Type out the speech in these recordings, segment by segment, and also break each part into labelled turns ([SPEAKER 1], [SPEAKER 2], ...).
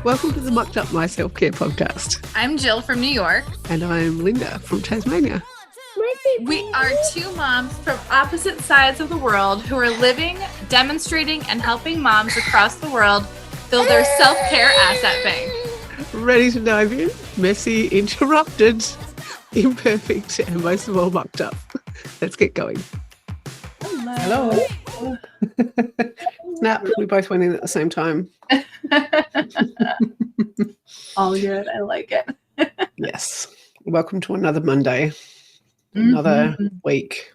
[SPEAKER 1] Welcome to the Mucked Up My Self-Care podcast.
[SPEAKER 2] I'm Jill from New York.
[SPEAKER 1] And I'm Linda from Tasmania.
[SPEAKER 2] We are two moms from opposite sides of the world who are living, demonstrating, and helping moms across the world build their self-care asset bank.
[SPEAKER 1] Ready to dive in? Messy, interrupted, imperfect, and most of all mucked up. Let's get going.
[SPEAKER 2] Hello.
[SPEAKER 1] Snap, we both went in at the same time.
[SPEAKER 2] All good. I like it.
[SPEAKER 1] Yes. Welcome to another Monday. Another week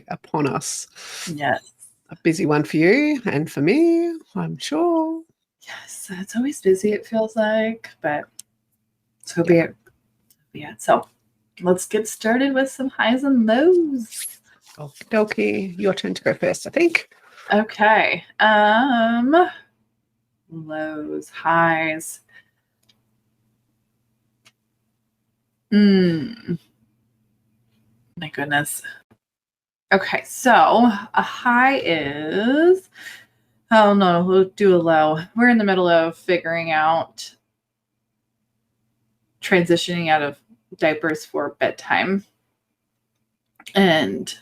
[SPEAKER 1] upon us.
[SPEAKER 2] Yes.
[SPEAKER 1] A busy one for you and for me, I'm sure.
[SPEAKER 2] Yes, it's always busy, it feels like, but so be it. Yeah, so let's get started with some highs and lows.
[SPEAKER 1] Okie dokie. Your turn to go first, I think.
[SPEAKER 2] Okay. Lows, highs. My goodness. Okay, so a high is, oh no, we'll do a low. We're in the middle of figuring out transitioning out of diapers for bedtime. And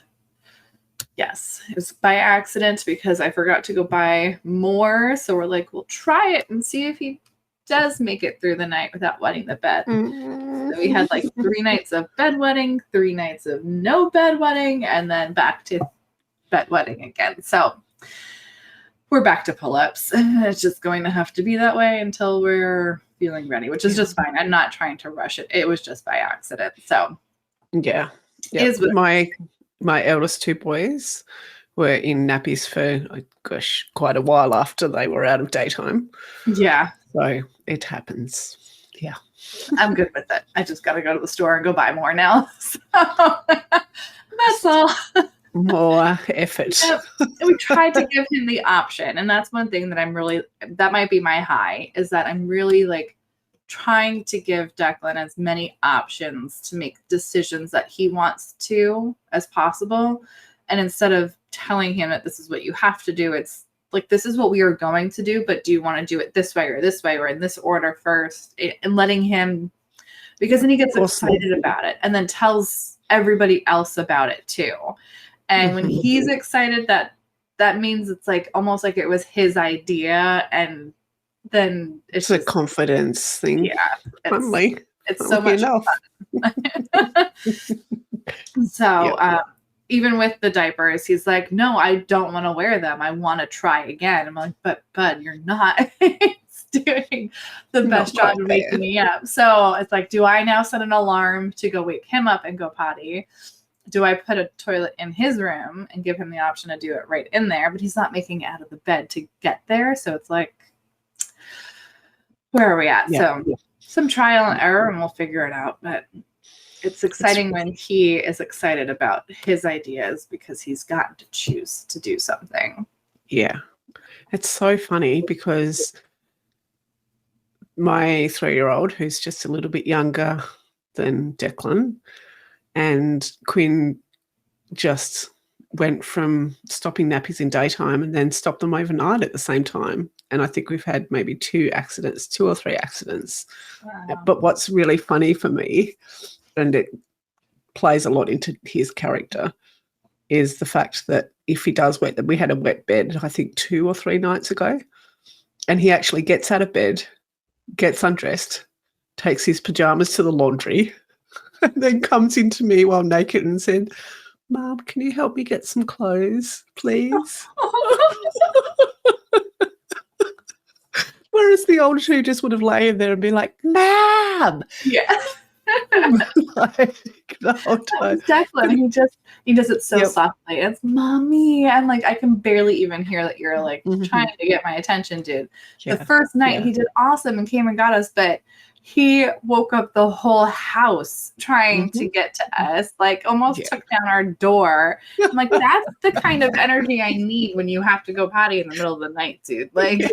[SPEAKER 2] yes, it was by accident because I forgot to go buy more. So we're like, we'll try it and see if he does make it through the night without wetting the bed. So we had like 3 nights of bedwetting, 3 nights of no bedwetting, and then back to bedwetting again. So we're back to pull-ups. It's just going to have to be that way until we're feeling ready, which is just fine. I'm not trying to rush it. It was just by accident. So
[SPEAKER 1] yeah. My eldest 2 boys were in nappies for, quite a while after they were out of daytime.
[SPEAKER 2] Yeah.
[SPEAKER 1] So it happens. Yeah.
[SPEAKER 2] I'm good with it. I just got to go to the store and go buy more now. So that's all.
[SPEAKER 1] More effort.
[SPEAKER 2] We tried to give him the option. And that's one thing that that might be my high, is that I'm really like trying to give Declan as many options to make decisions that he wants to as possible. And instead of telling him that this is what you have to do, it's like, this is what we are going to do, but do you want to do it this way or in this order first? And letting him, because then he gets excited about it and then tells everybody else about it too. And when he's excited, that means it's like almost like it was his idea, and then it's
[SPEAKER 1] a confidence thing.
[SPEAKER 2] Yeah. It's so much fun. So even with the diapers, he's like, no, I don't want to wear them. I want to try again. I'm like, but bud, you're not. It's doing the best job of waking me up. So it's like, do I now set an alarm to go wake him up and go potty? Do I put a toilet in his room and give him the option to do it right in there? But he's not making it out of the bed to get there. So it's like, where are we at? Yeah. So some trial and error and we'll figure it out. But it's exciting when he is excited about his ideas because he's gotten to choose to do something.
[SPEAKER 1] Yeah. It's so funny because my 3-year-old, who's just a little bit younger than Declan, and Quinn just went from stopping nappies in daytime and then stopped them overnight at the same time. And I think we've had maybe 2 or 3 accidents. Wow. But what's really funny for me, and it plays a lot into his character, is the fact that if he does wet them, we had a wet bed, I think 2 or 3 nights ago, and he actually gets out of bed, gets undressed, takes his pajamas to the laundry, and then comes into me while naked and said, Mom, can you help me get some clothes, please? Whereas the older 2 just would have lain there and been like, Mom!
[SPEAKER 2] Yeah.
[SPEAKER 1] Like, the whole time.
[SPEAKER 2] Declan, he does it so softly. It's Mommy. And like, I can barely even hear that you're like trying to get my attention, dude. Yeah. The first night he did awesome and came and got us, but he woke up the whole house trying to get to us, like almost took down our door. I'm like, that's the kind of energy I need when you have to go potty in the middle of the night, dude. Like,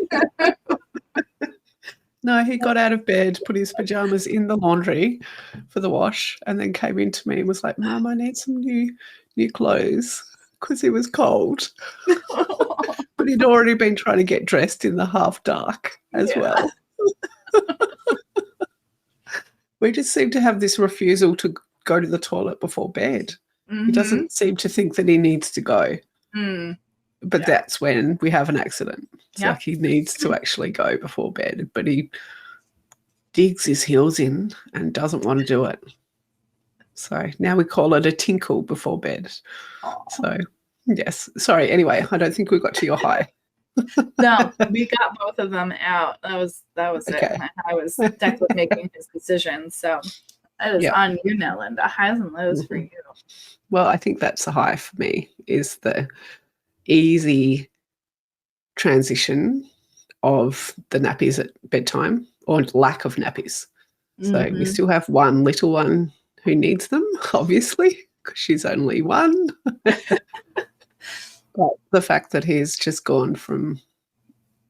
[SPEAKER 1] no, he got out of bed, put his pajamas in the laundry for the wash, and then came into me and was like, Mom, I need some new clothes, because he was cold. But he'd already been trying to get dressed in the half dark as well. We just seem to have this refusal to go to the toilet before bed. He doesn't seem to think that he needs to go. But that's when we have an accident. It's like he needs to actually go before bed, but he digs his heels in and doesn't want to do it. So now we call it a tinkle before bed. So, yes. Sorry. Anyway, I don't think we got to your high.
[SPEAKER 2] No, we got both of them out. That was
[SPEAKER 1] Okay.
[SPEAKER 2] it. I was Declan making his decision. So that is on you now, Linda. Highs and lows for you.
[SPEAKER 1] Well, I think that's a high for me, is the easy transition of the nappies at bedtime, or lack of nappies. So we still have one little one who needs them, obviously, because she's only one. But the fact that he's just gone from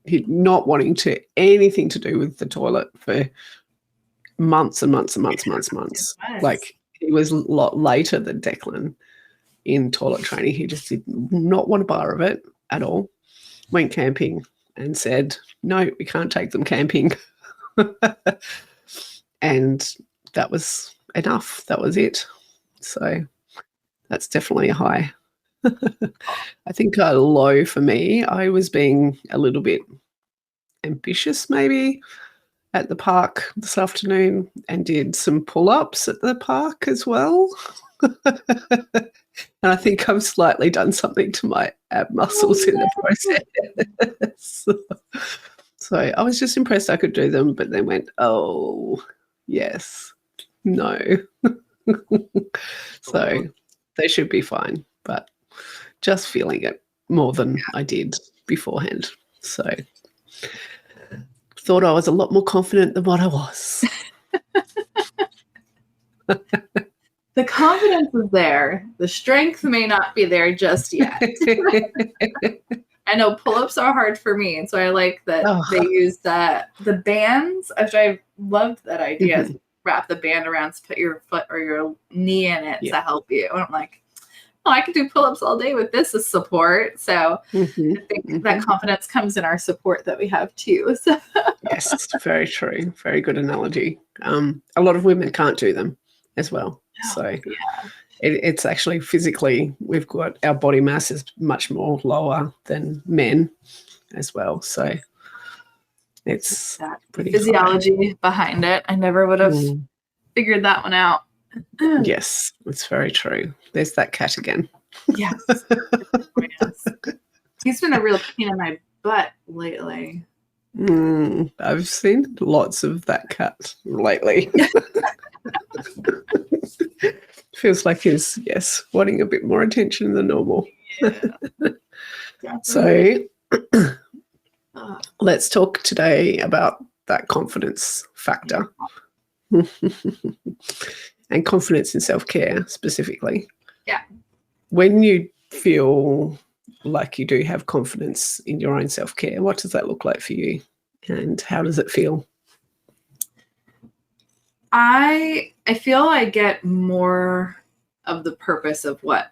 [SPEAKER 1] not wanting to anything to do with the toilet for months and months and months.
[SPEAKER 2] Yes.
[SPEAKER 1] Like, he was a lot later than Declan in toilet training. He just did not want a bar of it at all. Went camping and said, no, we can't take them camping. And that was enough. That was it. So that's definitely a high. I think a low for me, I was being a little bit ambitious maybe at the park this afternoon and did some pull-ups at the park as well. And I think I've slightly done something to my ab muscles in the process. So I was just impressed I could do them, but then went, oh, yes, no. So they should be fine, but just feeling it more than I did beforehand. So thought I was a lot more confident than what I was.
[SPEAKER 2] The confidence is there. The strength may not be there just yet. I know pull-ups are hard for me, and so I like that they use the bands, which I loved that idea. Wrap the band around, put your foot or your knee in it to help you. And I'm like, oh, I can do pull-ups all day with this as support. So I think that confidence comes in our support that we have too. So.
[SPEAKER 1] Yes, very true. Very good analogy. A lot of women can't do them as well. So it's actually physically, we've got our body mass is much more lower than men as well. So it's pretty
[SPEAKER 2] physiology behind it. I never would have figured that one out.
[SPEAKER 1] Yes, it's very true. There's that cat again.
[SPEAKER 2] Yes. He's been a real pain in my butt lately.
[SPEAKER 1] I've seen lots of that cat lately. Feels like he's, wanting a bit more attention than normal.
[SPEAKER 2] Yeah.
[SPEAKER 1] So let's talk today about that confidence factor. And confidence in self-care specifically. Yeah. When you feel like you do have confidence in your own self-care, what does that look like for you? And how does it feel?
[SPEAKER 2] I feel I get more of the purpose of what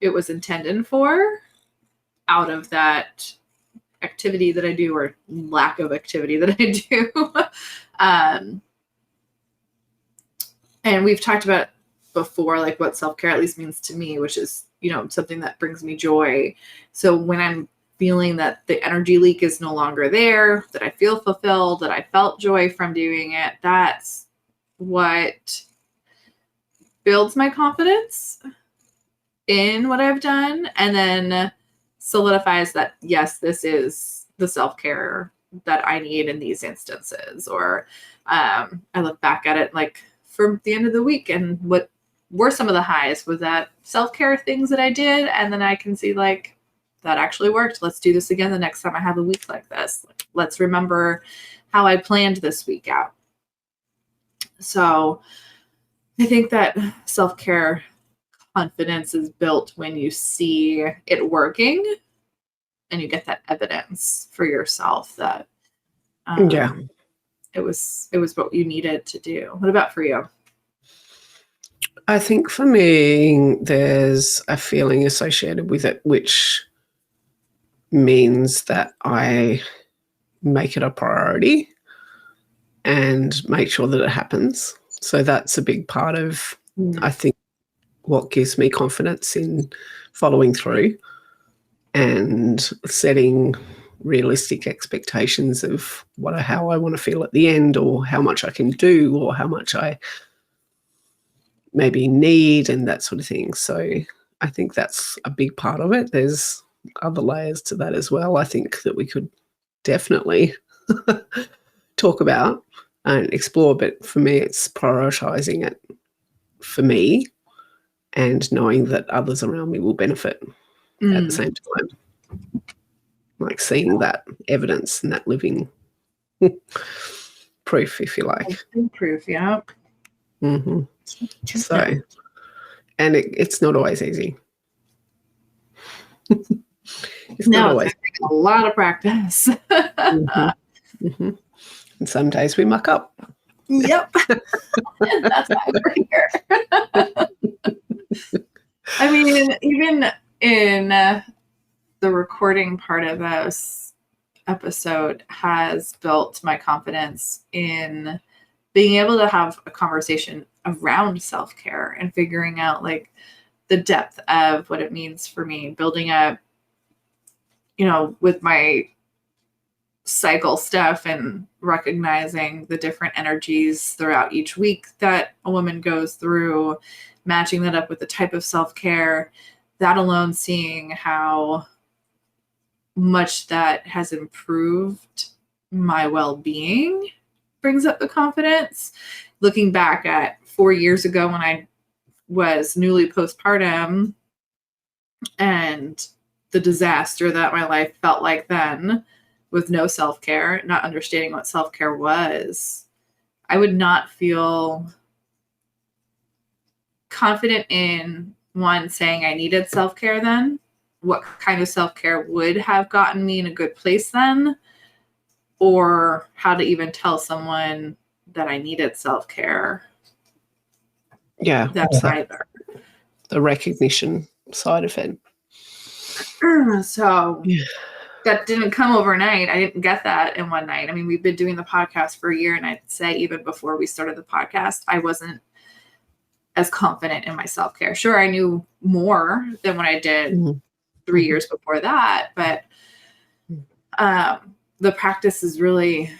[SPEAKER 2] it was intended for out of that activity that I do, or lack of activity that I do. And we've talked about before, like what self-care at least means to me, which is, something that brings me joy. So when I'm feeling that the energy leak is no longer there, that I feel fulfilled, that I felt joy from doing it, that's what builds my confidence in what I've done, and then solidifies that, yes, this is the self-care that I need in these instances. Or I look back at it like from the end of the week, and what were some of the highs was that self-care things that I did, and then I can see like that actually worked. Let's do this again the next time I have a week like this. Let's remember how I planned this week out. So I think that self-care confidence is built when you see it working and you get that evidence for yourself that it was what you needed to do. What about for you?
[SPEAKER 1] I think for me, there's a feeling associated with it, which means that I make it a priority. and make sure that it happens. So that's a big part of, I think, what gives me confidence in following through and setting realistic expectations of how I want to feel at the end, or how much I can do, or how much I maybe need, and that sort of thing. So I think that's a big part of it. There's other layers to that as well, I think, that we could definitely talk about and explore. But for me, it's prioritizing it for me and knowing that others around me will benefit at the same time. Like seeing that evidence and that living proof, if you like.
[SPEAKER 2] Proof, yeah.
[SPEAKER 1] Mm-hmm. So, and it's not always easy.
[SPEAKER 2] It's not always a lot of practice.
[SPEAKER 1] Mm-hmm. And some days we muck up.
[SPEAKER 2] Yep. That's why we're here. I mean, even in the recording part of this episode has built my confidence in being able to have a conversation around self-care and figuring out like the depth of what it means for me, building up, with my cycle stuff and recognizing the different energies throughout each week that a woman goes through, matching that up with the type of self-care, that alone, seeing how much that has improved my well-being brings up the confidence. Looking back at 4 years ago when I was newly postpartum and the disaster that my life felt like then, with no self-care, not understanding what self-care was, I would not feel confident in saying I needed self-care then, what kind of self-care would have gotten me in a good place then, or how to even tell someone that I needed self-care.
[SPEAKER 1] Yeah.
[SPEAKER 2] That's either.
[SPEAKER 1] The recognition side of it.
[SPEAKER 2] So that didn't come overnight. I didn't get that in one night. I mean, we've been doing the podcast for a year, and I'd say even before we started the podcast, I wasn't as confident in my self-care. Sure, I knew more than what I did 3 years before that, but the practice is really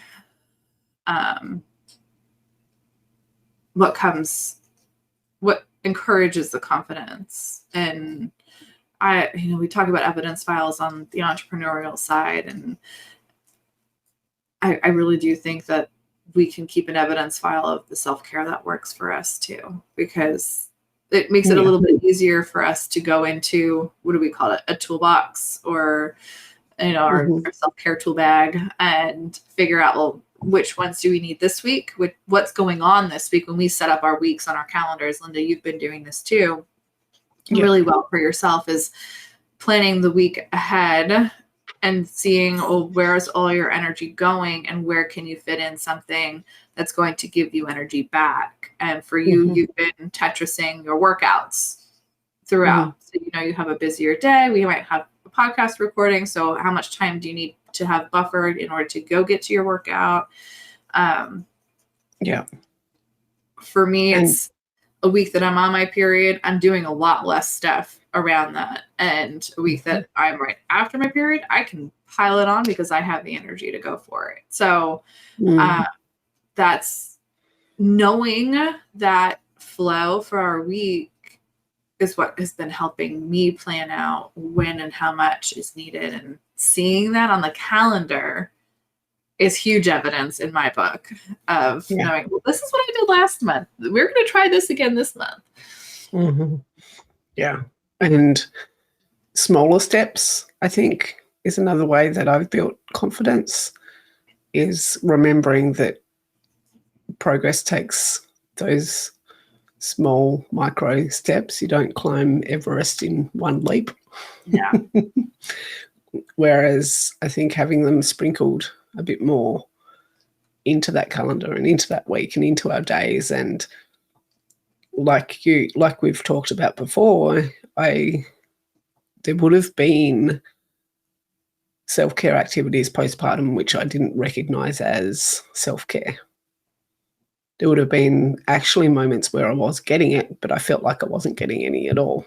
[SPEAKER 2] what encourages the confidence. And we talk about evidence files on the entrepreneurial side, and I really do think that we can keep an evidence file of the self-care that works for us too, because it makes it a little bit easier for us to go into, what do we call it, a toolbox, or our self-care tool bag, and figure out, well, which ones do we need this week? What's going on this week? When we set up our weeks on our calendars, Linda, you've been doing this too, really well for yourself, is planning the week ahead and seeing, where's all your energy going, and where can you fit in something that's going to give you energy back. And for you, you've been Tetrising your workouts throughout. So, you have a busier day. We might have a podcast recording. So how much time do you need to have buffered in order to go get to your workout? For me, it's a week that I'm on my period, I'm doing a lot less stuff around that. And a week that I'm right after my period, I can pile it on because I have the energy to go for it. So that's knowing that flow for our week is what has been helping me plan out when and how much is needed. And seeing that on the calendar is huge evidence in my book of knowing, well, this is what I did last month. We're going to try this again this month.
[SPEAKER 1] Yeah. And smaller steps, I think, is another way that I've built confidence, is remembering that progress takes those small micro steps. You don't climb Everest in one leap.
[SPEAKER 2] Yeah.
[SPEAKER 1] Whereas I think having them sprinkled a bit more into that calendar and into that week and into our days, and like we've talked about before, there would have been self-care activities postpartum which I didn't recognize as self-care. there would have been actually moments where I was getting it, but I felt like I wasn't getting any at all.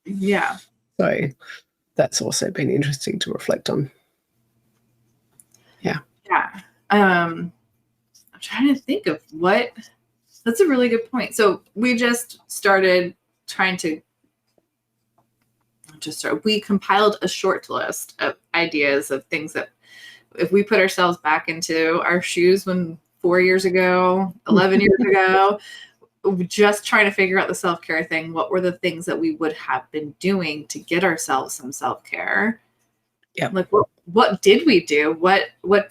[SPEAKER 2] Yeah.
[SPEAKER 1] So that's also been interesting to reflect on. Yeah.
[SPEAKER 2] Yeah. I'm trying to think of what. That's a really good point. So we just started trying to we compiled a short list of ideas of things that if we put ourselves back into our shoes when 4 years ago, 11 years ago, just trying to figure out the self-care thing, what were the things that we would have been doing to get ourselves some self-care?
[SPEAKER 1] Yeah.
[SPEAKER 2] Like what did we do? What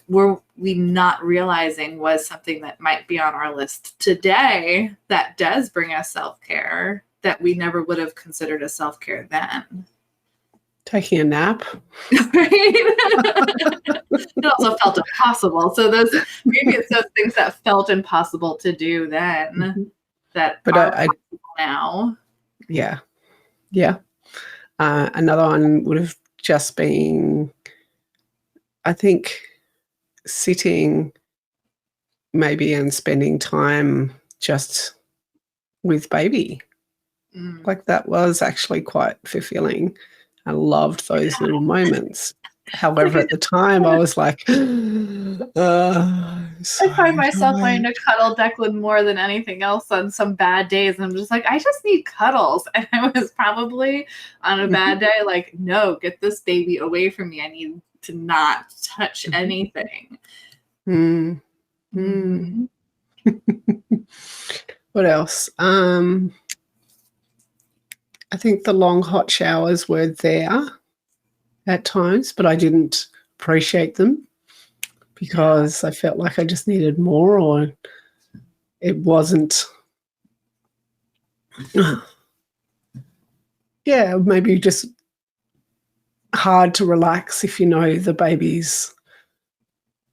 [SPEAKER 2] were we not realizing was something that might be on our list today that does bring us self-care that we never would have considered as self-care then?
[SPEAKER 1] Taking a nap.
[SPEAKER 2] Right? It also felt impossible. So maybe it's those things that felt impossible to do then that
[SPEAKER 1] But
[SPEAKER 2] are possible now.
[SPEAKER 1] Yeah. Yeah. Another one would have just been, I think, sitting maybe and spending time just with baby. Like that was actually quite fulfilling. I loved those little moments. However, at the time I was like, so
[SPEAKER 2] I find myself wanting
[SPEAKER 1] tired.
[SPEAKER 2] to cuddle Declan more than anything else on some bad days. And I'm just like, I just need cuddles. And I was probably on a bad day, like, no, get this baby away from me. I need to not touch anything.
[SPEAKER 1] Mm.
[SPEAKER 2] Mm-hmm.
[SPEAKER 1] What else? I think the long hot showers were there at times, but I didn't appreciate them because I felt like I just needed more, or it wasn't. Yeah, maybe just hard to relax if you know the baby's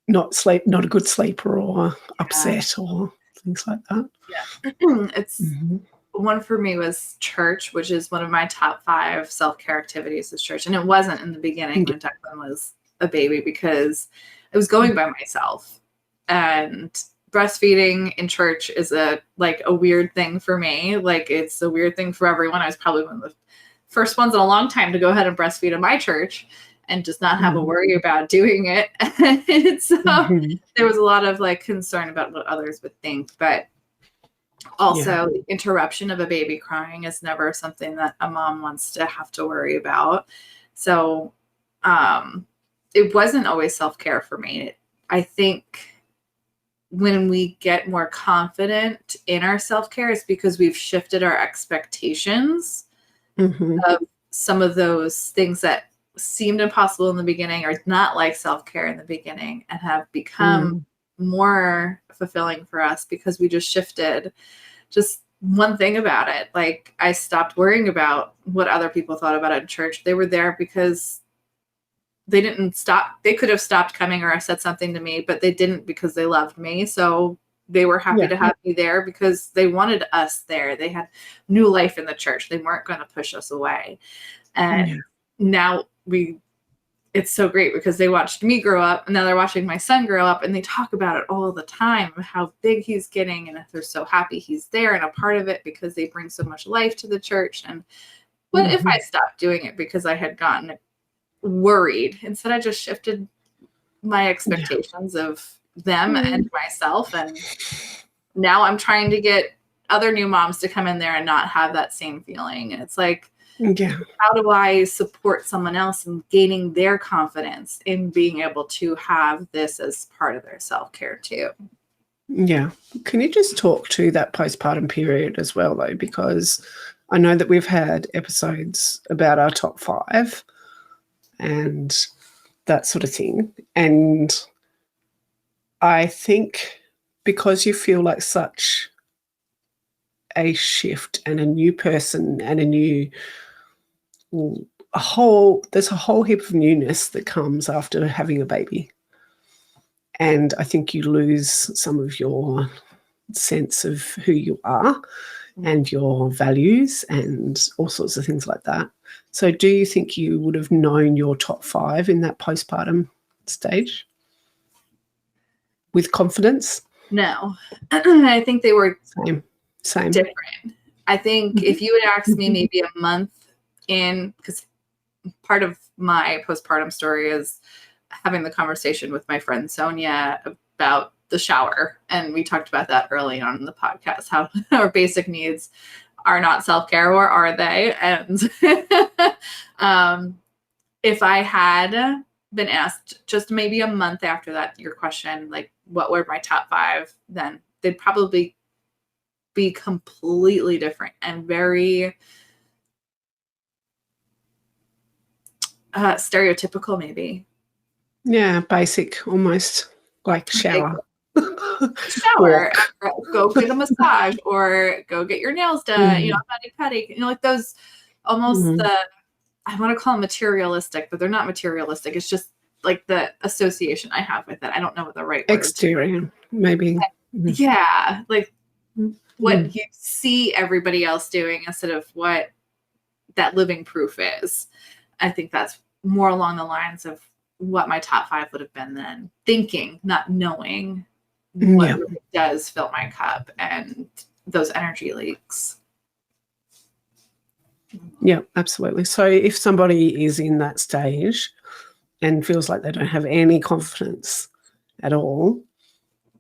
[SPEAKER 1] not a good sleeper or upset or things like that.
[SPEAKER 2] Yeah. It's
[SPEAKER 1] Mhm.
[SPEAKER 2] one for me was church, which is one of my top 5 self-care activities is church. And it wasn't in the beginning when Declan was a baby because I was going by myself. And breastfeeding in church is a weird thing for me. Like it's a weird thing for everyone. I was probably one of the first ones in a long time to go ahead and breastfeed in my church and just not have a worry about doing it. And so there was a lot of concern about what others would think, but also the interruption of a baby crying is never something that a mom wants to have to worry about. So it wasn't always self-care for me. I think when we get more confident in our self-care, it's because we've shifted our expectations of some of those things that seemed impossible in the beginning or not like self-care in the beginning and have become more fulfilling for us because we just shifted just one thing about it. Like I stopped worrying about what other people thought about it in church. They were there because they didn't stop. They could have stopped coming or said something to me, but they didn't because they loved me. So they were happy to have me there because they wanted us there. They had new life in the church. They weren't going to push us away. And now it's so great because they watched me grow up and now they're watching my son grow up and they talk about it all the time, how big he's getting. And if they're so happy he's there and a part of it because they bring so much life to the church. And what if I stopped doing it because I had gotten worried? Instead, I just shifted my expectations of them and myself. And now I'm trying to get other new moms to come in there and not have that same feeling. And it's like, how do I support someone else in gaining their confidence in being able to have this as part of their self-care too?
[SPEAKER 1] Yeah. Can you just talk to that postpartum period as well, though? Because I know that we've had episodes about our top 5 and that sort of thing. And I think because you feel like such a shift and a new person and there's a whole heap of newness that comes after having a baby. And I think you lose some of your sense of who you are and your values and all sorts of things like that. So do you think you would have known your top 5 in that postpartum stage with confidence?
[SPEAKER 2] No. I think they were
[SPEAKER 1] Same.
[SPEAKER 2] different. I think if you had asked me maybe a month in, because part of my postpartum story is having the conversation with my friend Sonia about the shower. And we talked about that early on in the podcast, how our basic needs are not self-care, or are they? And if I had been asked just maybe a month after that, your question, like what were my top 5, then they'd probably be completely different and very stereotypical, maybe.
[SPEAKER 1] Yeah, basic, almost like shower.
[SPEAKER 2] Shower, go get a massage, or go get your nails done, petty, like those almost I want to call them materialistic, but they're not materialistic. It's just like the association I have with it. I don't know what the right word
[SPEAKER 1] exterior, maybe.
[SPEAKER 2] Yeah, like what you see everybody else doing instead of what that living proof is. I think that's more along the lines of what my top 5 would have been then, thinking, not knowing what really does fill my cup and those energy leaks.
[SPEAKER 1] Yeah, absolutely. So if somebody is in that stage and feels like they don't have any confidence at all,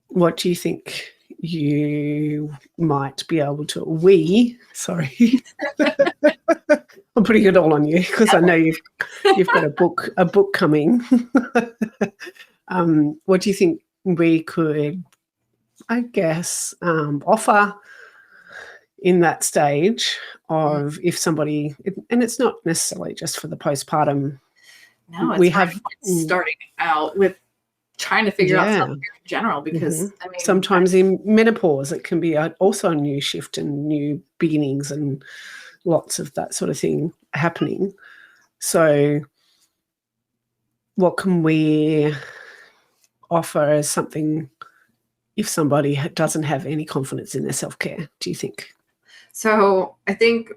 [SPEAKER 1] what do you think you might be able to, I'm putting it all on you because I know you've got a book coming. What do you think we could, I guess, offer in that stage of if somebody, and it's not necessarily just for the postpartum.
[SPEAKER 2] No, it's starting out with trying to figure out self-care in general, because I mean,
[SPEAKER 1] sometimes in menopause it can be also a new shift and new beginnings and lots of that sort of thing happening. So what can we offer as something if somebody doesn't have any confidence in their self-care, do you think?
[SPEAKER 2] So I think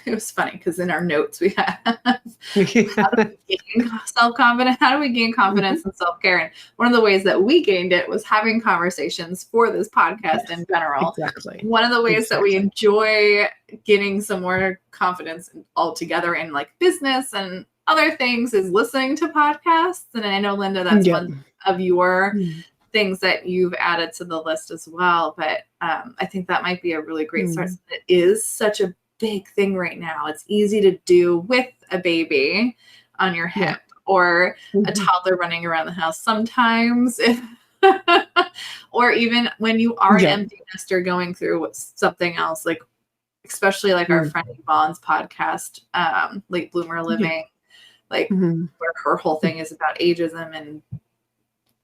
[SPEAKER 2] it was funny because in our notes we have how do we gain self-confidence? How do we gain confidence in self-care? And one of the ways that we gained it was having conversations for this podcast in general.
[SPEAKER 1] Exactly.
[SPEAKER 2] One of the ways that we enjoy getting some more confidence altogether in like business and other things is listening to podcasts. And I know, Linda, that's one of your things that you've added to the list as well. But I think that might be a really great start. It is such a big thing right now. It's easy to do with a baby on your hip or a toddler running around the house sometimes, or even when you are an empty nester going through something else, like especially like our friend Yvonne's podcast, Late Bloomer Living, like where her whole thing is about ageism and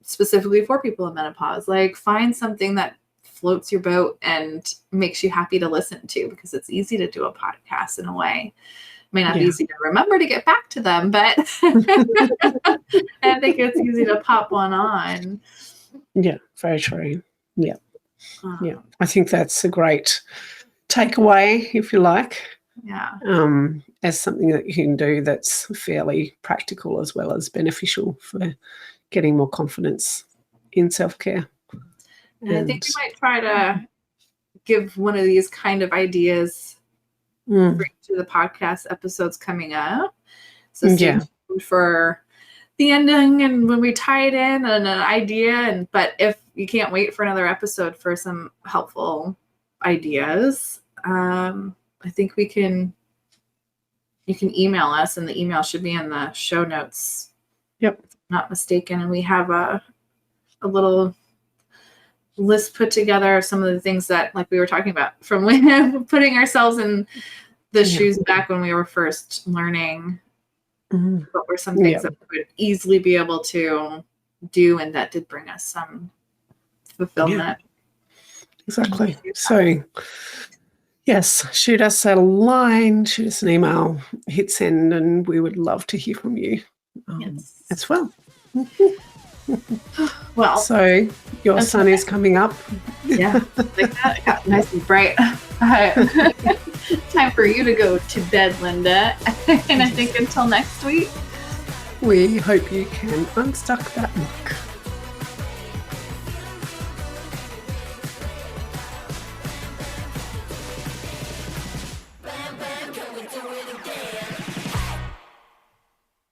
[SPEAKER 2] specifically for people in menopause. Like, find something that floats your boat and makes you happy to listen to, because it's easy to do a podcast in a way. It may not be easy to remember to get back to them, but I think it's easy to pop one on.
[SPEAKER 1] Yeah, very true. Yeah. I think that's a great takeaway, if you like.
[SPEAKER 2] Yeah.
[SPEAKER 1] As something that you can do that's fairly practical as well as beneficial for getting more confidence in self-care.
[SPEAKER 2] And I think we might try to give one of these kind of ideas to the podcast episodes coming up. So stay tuned for the ending and when we tie it in and an idea. But if you can't wait for another episode for some helpful ideas, I think you can email us, and the email should be in the show notes.
[SPEAKER 1] Yep.
[SPEAKER 2] If I'm not mistaken. And we have a little list put together of some of the things that, like we were talking about, from when putting ourselves in the shoes back when we were first learning. What were some things that we would easily be able to do, and that did bring us some fulfillment.
[SPEAKER 1] Exactly. So yes, shoot us a line, shoot us an email, hit send, and we would love to hear from you as well.
[SPEAKER 2] Well,
[SPEAKER 1] so your sun is coming up.
[SPEAKER 2] Yeah, like that. It got nice and bright. Time for you to go to bed, Linda. And I think until next week,
[SPEAKER 1] we hope you can unstuck that muck.